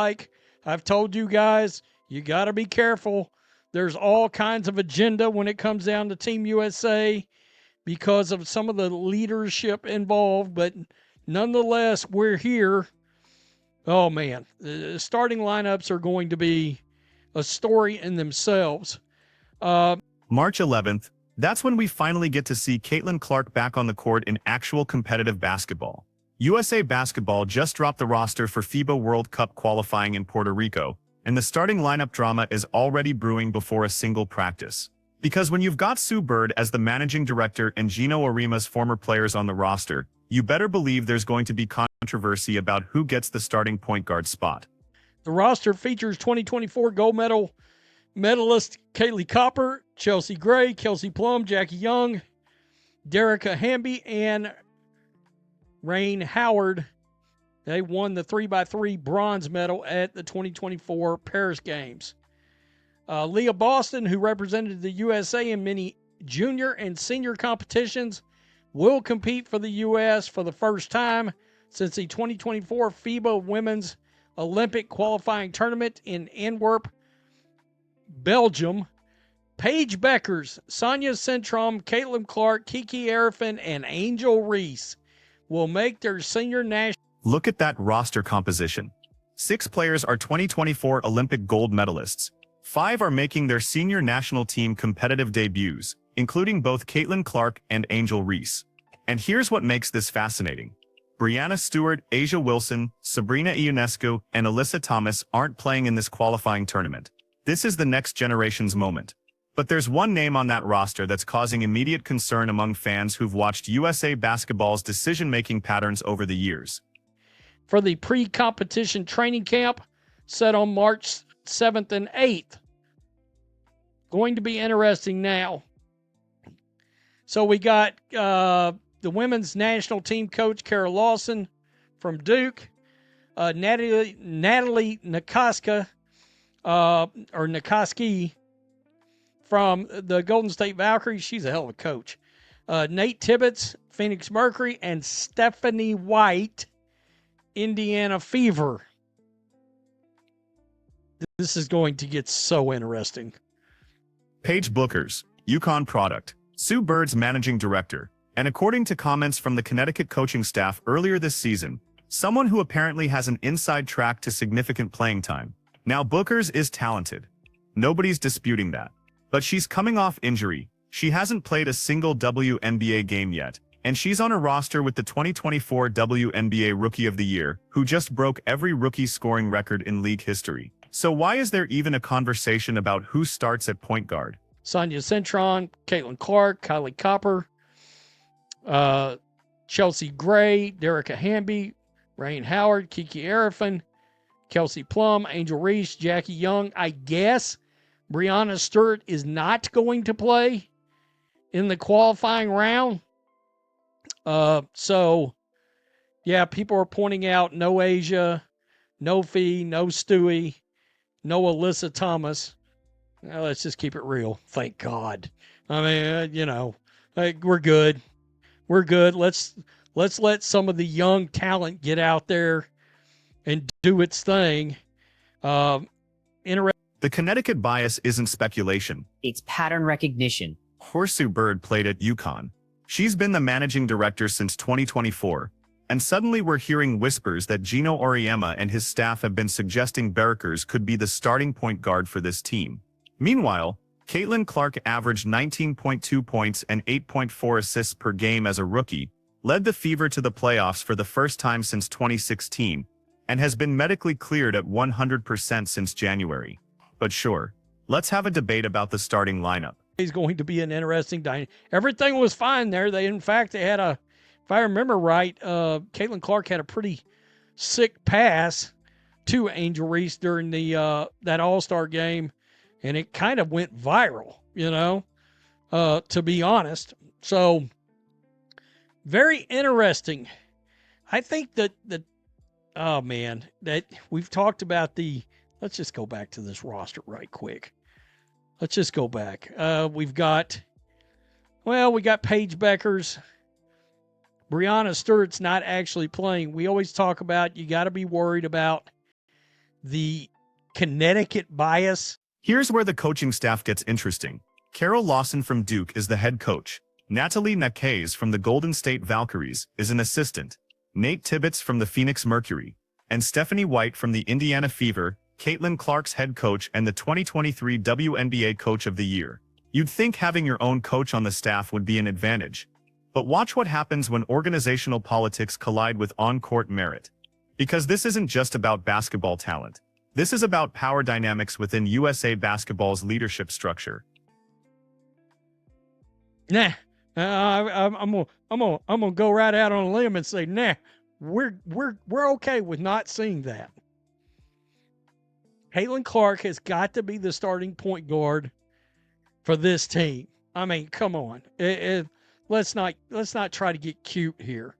like I've told you guys, you got to be careful. There's all kinds of agenda when it comes down to Team USA because of some of the leadership involved, but nonetheless, we're here. Oh man, the starting lineups are going to be a story in themselves. March 11th, that's when we finally get to see Caitlin Clark back on the court in actual competitive basketball. USA Basketball just dropped the roster for FIBA World Cup qualifying in Puerto Rico, and the starting lineup drama is already brewing before a single practice. Because when you've got Sue Bird as the managing director and Gino Arima's former players on the roster, you better believe there's going to be controversy about who gets the starting point guard spot. The roster features 2024 gold medalist Kaylee Copper, Chelsea Gray, Kelsey Plum, Jackie Young, Derica Hamby, and Rain Howard. They won the 3x3 bronze medal at the 2024 Paris Games. Leah Boston, who represented the USA in many junior and senior competitions, will compete for the U.S. for the first time since the 2024 FIBA Women's Olympic qualifying tournament in Antwerp, Belgium. Paige Bueckers, Sonia Centrom, Caitlin Clark, Kiki Arifin, and Angel Reese will make their senior national. Look at that roster composition. 6 players are 2024 Olympic gold medalists. 5 are making their senior national team competitive debuts, including both Caitlin Clark and Angel Reese. And here's what makes this fascinating. Brianna Stewart, Asia Wilson, Sabrina Ionescu, and Alyssa Thomas aren't playing in this qualifying tournament. This is the next generation's moment. But there's one name on that roster that's causing immediate concern among fans who've watched USA Basketball's decision-making patterns over the years. For the pre-competition training camp set on March 7th and 8th. Going to be interesting now. So we got the women's national team coach, Kara Lawson from Duke, Natalie Nikoska, or Nikoski from the Golden State Valkyries. She's a hell of a coach. Nate Tibbetts, Phoenix Mercury, and Stephanie White, Indiana Fever. This is going to get so interesting. Paige Bueckers, UConn product, Sue Bird's managing director, and according to comments from the Connecticut coaching staff earlier this season, someone who apparently has an inside track to significant playing time. Now Bueckers is talented. Nobody's disputing that. But she's coming off injury. She hasn't played a single WNBA game yet, and she's on a roster with the 2024 WNBA Rookie of the Year, who just broke every rookie scoring record in league history. So why is there even a conversation about who starts at point guard? Sonia Centron, Caitlin Clark, Kylie Copper, Chelsea Gray, Derica Hamby, Rain Howard, Kiki Arifin, Kelsey Plum, Angel Reese, Jackie Young. I guess Brianna Stewart is not going to play in the qualifying round. So, yeah, people are pointing out no Asia, no Fee, no Stewie, no Alyssa Thomas. Well, let's just keep it real. Thank God. I mean, we're good. We're good. Let's let some of the young talent get out there and do its thing. The Connecticut bias isn't speculation. It's pattern recognition. Sue Bird played at UConn. She's been the managing director since 2024, and suddenly we're hearing whispers that Gino Auriemma and his staff have been suggesting Bueckers could be the starting point guard for this team. Meanwhile, Caitlin Clark averaged 19.2 points and 8.4 assists per game as a rookie, led the Fever to the playoffs for the first time since 2016, and has been medically cleared at 100% since January. But sure, let's have a debate about the starting lineup. It's going to be an interesting dynamic. Everything was fine there. They had a, if I remember right, Caitlin Clark had a pretty sick pass to Angel Reese during the that All-Star game, and it kind of went viral, to be honest. So, very interesting. I think that we've talked about let's just go back to this roster right quick. Let's just go back. We got Paige Bueckers. Brianna Stewart's not actually playing. We always talk about you got to be worried about the Connecticut bias. Here's where the coaching staff gets interesting. Carol Lawson from Duke is the head coach. Natalie Nakayes from the Golden State Valkyries is an assistant. Nate Tibbetts from the Phoenix Mercury. And Stephanie White from the Indiana Fever, Caitlin Clark's head coach and the 2023 WNBA Coach of the Year. You'd think having your own coach on the staff would be an advantage. But watch what happens when organizational politics collide with on-court merit. Because this isn't just about basketball talent. This is about power dynamics within USA Basketball's leadership structure. Nah, I'm gonna go right out on a limb and say, nah, we're okay with not seeing that. Caitlin Clark has got to be the starting point guard for this team. I mean, come on, let's not try to get cute here.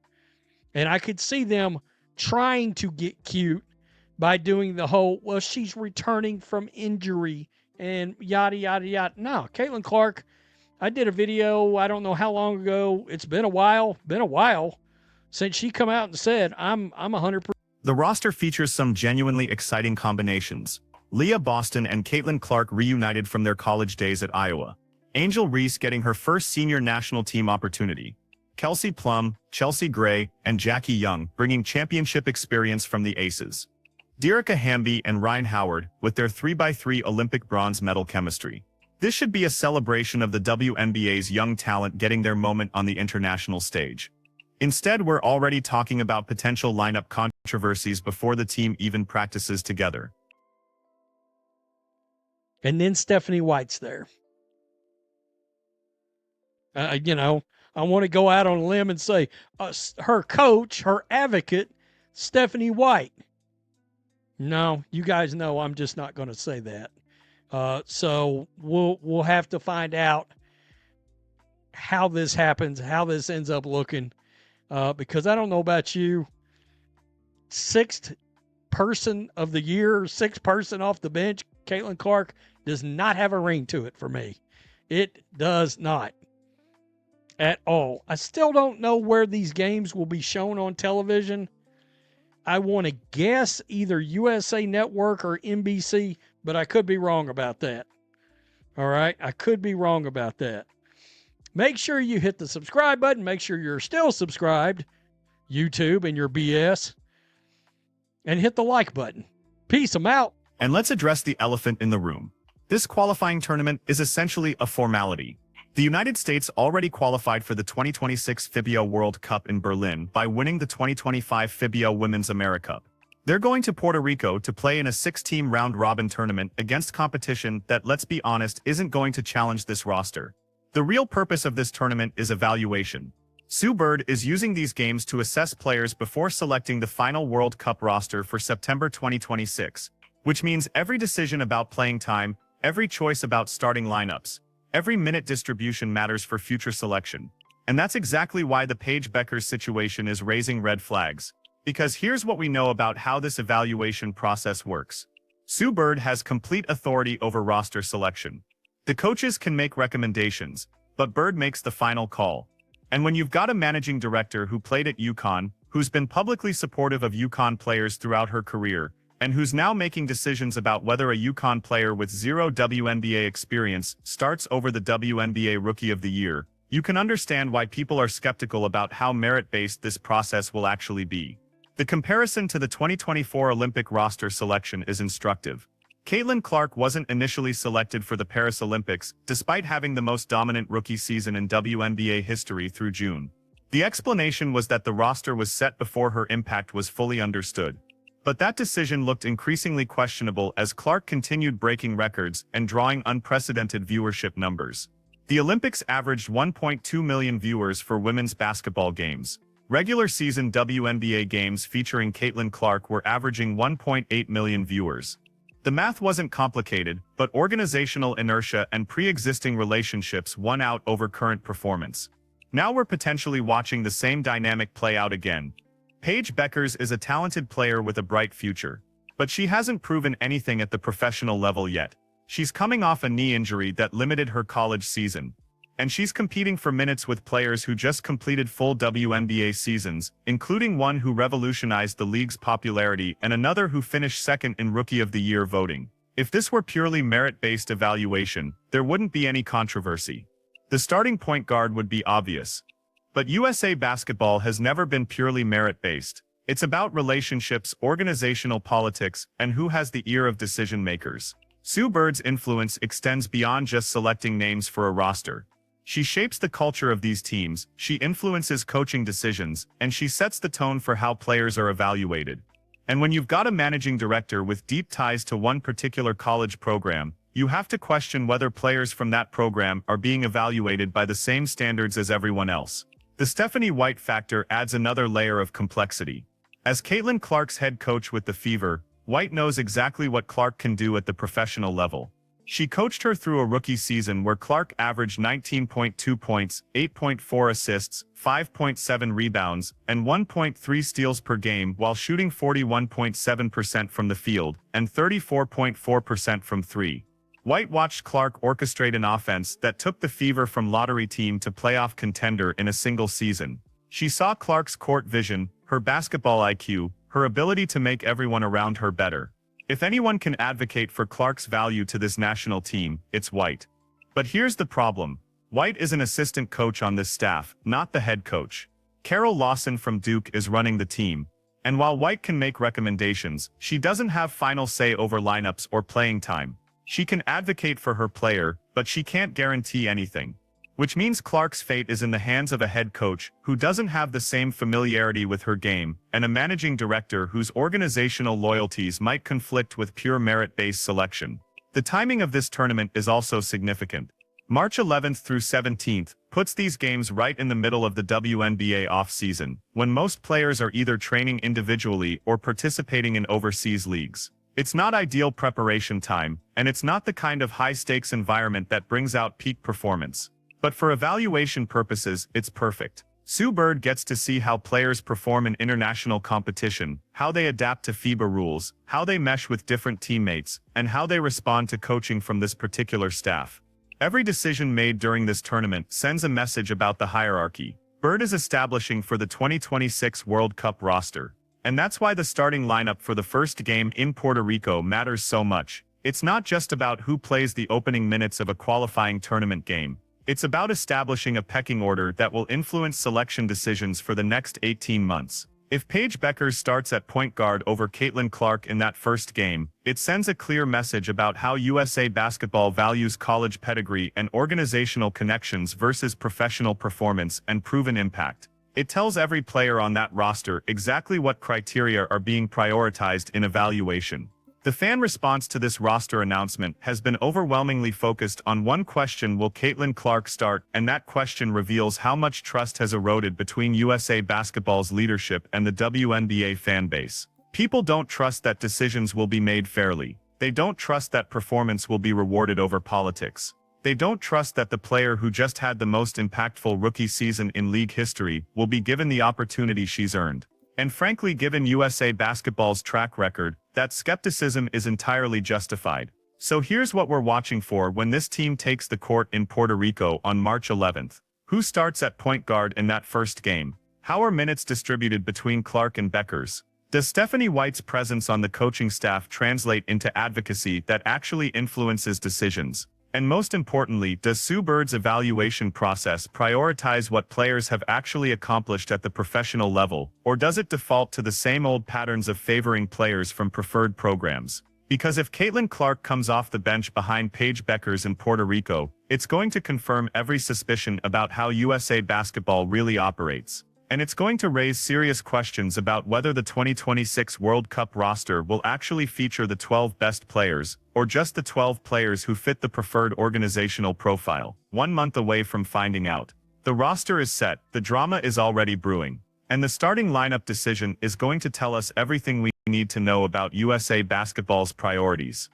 And I could see them trying to get cute by doing the whole, well, she's returning from injury and yada yada yada. No, Caitlin Clark. I did a video, I don't know how long ago. It's been a while since she come out and said, I'm 100%. The roster features some genuinely exciting combinations. Leah Boston and Caitlin Clark reunited from their college days at Iowa. Angel Reese getting her first senior national team opportunity. Kelsey Plum, Chelsea Gray, and Jackie Young bringing championship experience from the Aces. Dearica Hamby and Ryan Howard with their 3x3 Olympic bronze medal chemistry. This should be a celebration of the WNBA's young talent getting their moment on the international stage. Instead, we're already talking about potential lineup controversies before the team even practices together. And then Stephanie White's there. I want to go out on a limb and say her coach, her advocate, Stephanie White. No, you guys know I'm just not going to say that. So we'll have to find out how this happens, how this ends up looking, because I don't know about you. Sixth person of the year, sixth person off the bench, Caitlin Clark does not have a ring to it for me. It does not at all. I still don't know where these games will be shown on television. I want to guess either USA Network or NBC, but I could be wrong about that. All right? I could be wrong about that. Make sure you hit the subscribe button. Make sure you're still subscribed, YouTube and your BS. And hit the like button. Peace. I'm out. And let's address the elephant in the room. This qualifying tournament is essentially a formality. The United States already qualified for the 2026 FIBA World Cup in Berlin by winning the 2025 FIBA Women's AmeriCup. They're going to Puerto Rico to play in a 6-team round-robin tournament against competition that, let's be honest, isn't going to challenge this roster. The real purpose of this tournament is evaluation. Sue Bird is using these games to assess players before selecting the final World Cup roster for September 2026, which means every decision about playing time, every choice about starting lineups, every minute distribution matters for future selection. And that's exactly why the Paige Bueckers situation is raising red flags. Because here's what we know about how this evaluation process works. Sue Bird has complete authority over roster selection. The coaches can make recommendations, but Bird makes the final call. And when you've got a managing director who played at UConn, who's been publicly supportive of UConn players throughout her career, and who's now making decisions about whether a UConn player with zero WNBA experience starts over the WNBA Rookie of the Year, you can understand why people are skeptical about how merit-based this process will actually be. The comparison to the 2024 Olympic roster selection is instructive. Caitlin Clark wasn't initially selected for the Paris Olympics, despite having the most dominant rookie season in WNBA history through June. The explanation was that the roster was set before her impact was fully understood. But that decision looked increasingly questionable as Clark continued breaking records and drawing unprecedented viewership numbers. The Olympics averaged 1.2 million viewers for women's basketball games. Regular season WNBA games featuring Caitlin Clark were averaging 1.8 million viewers. The math wasn't complicated, but organizational inertia and pre-existing relationships won out over current performance. Now we're potentially watching the same dynamic play out again. Paige Bueckers is a talented player with a bright future, but she hasn't proven anything at the professional level yet. She's coming off a knee injury that limited her college season. And she's competing for minutes with players who just completed full WNBA seasons, including one who revolutionized the league's popularity and another who finished second in Rookie of the Year voting. If this were purely merit-based evaluation, there wouldn't be any controversy. The starting point guard would be obvious. But USA basketball has never been purely merit-based. It's about relationships, organizational politics, and who has the ear of decision-makers. Sue Bird's influence extends beyond just selecting names for a roster. She shapes the culture of these teams, she influences coaching decisions, and she sets the tone for how players are evaluated. And when you've got a managing director with deep ties to one particular college program, you have to question whether players from that program are being evaluated by the same standards as everyone else. The Stephanie White factor adds another layer of complexity. As Caitlin Clark's head coach with the Fever, White knows exactly what Clark can do at the professional level. She coached her through a rookie season where Clark averaged 19.2 points, 8.4 assists, 5.7 rebounds, and 1.3 steals per game while shooting 41.7% from the field and 34.4% from three. White watched Clark orchestrate an offense that took the Fever from lottery team to playoff contender in a single season. She saw Clark's court vision, her basketball IQ, her ability to make everyone around her better. If anyone can advocate for Clark's value to this national team, it's White. But here's the problem. White is an assistant coach on this staff, not the head coach. Carol Lawson from Duke is running the team. And while White can make recommendations, she doesn't have final say over lineups or playing time. She can advocate for her player, but she can't guarantee anything. Which means Clark's fate is in the hands of a head coach who doesn't have the same familiarity with her game, and a managing director whose organizational loyalties might conflict with pure merit-based selection. The timing of this tournament is also significant. March 11th through 17th puts these games right in the middle of the WNBA off-season, when most players are either training individually or participating in overseas leagues. It's not ideal preparation time, and it's not the kind of high-stakes environment that brings out peak performance. But for evaluation purposes, it's perfect. Sue Bird gets to see how players perform in international competition, how they adapt to FIBA rules, how they mesh with different teammates, and how they respond to coaching from this particular staff. Every decision made during this tournament sends a message about the hierarchy Bird is establishing for the 2026 World Cup roster. And that's why the starting lineup for the first game in Puerto Rico matters so much. It's not just about who plays the opening minutes of a qualifying tournament game. It's about establishing a pecking order that will influence selection decisions for the next 18 months. If Paige Bueckers starts at point guard over Caitlin Clark in that first game, it sends a clear message about how USA basketball values college pedigree and organizational connections versus professional performance and proven impact. It tells every player on that roster exactly what criteria are being prioritized in evaluation. The fan response to this roster announcement has been overwhelmingly focused on one question: will Caitlin Clark start? And that question reveals how much trust has eroded between USA basketball's leadership and the WNBA fan base. People don't trust that decisions will be made fairly. They don't trust that performance will be rewarded over politics. They don't trust that the player who just had the most impactful rookie season in league history will be given the opportunity she's earned. And frankly, given USA basketball's track record, that skepticism is entirely justified. So here's what we're watching for when this team takes the court in Puerto Rico on March 11th. Who starts at point guard in that first game? How are minutes distributed between Clark and Bueckers? Does Stephanie White's presence on the coaching staff translate into advocacy that actually influences decisions? And most importantly, does Sue Bird's evaluation process prioritize what players have actually accomplished at the professional level, or does it default to the same old patterns of favoring players from preferred programs? Because if Caitlin Clark comes off the bench behind Paige Bueckers in Puerto Rico, it's going to confirm every suspicion about how USA basketball really operates. And it's going to raise serious questions about whether the 2026 World Cup roster will actually feature the 12 best players, or just the 12 players who fit the preferred organizational profile. 1 month away from finding out. The roster is set, the drama is already brewing. And the starting lineup decision is going to tell us everything we need to know about USA basketball's priorities.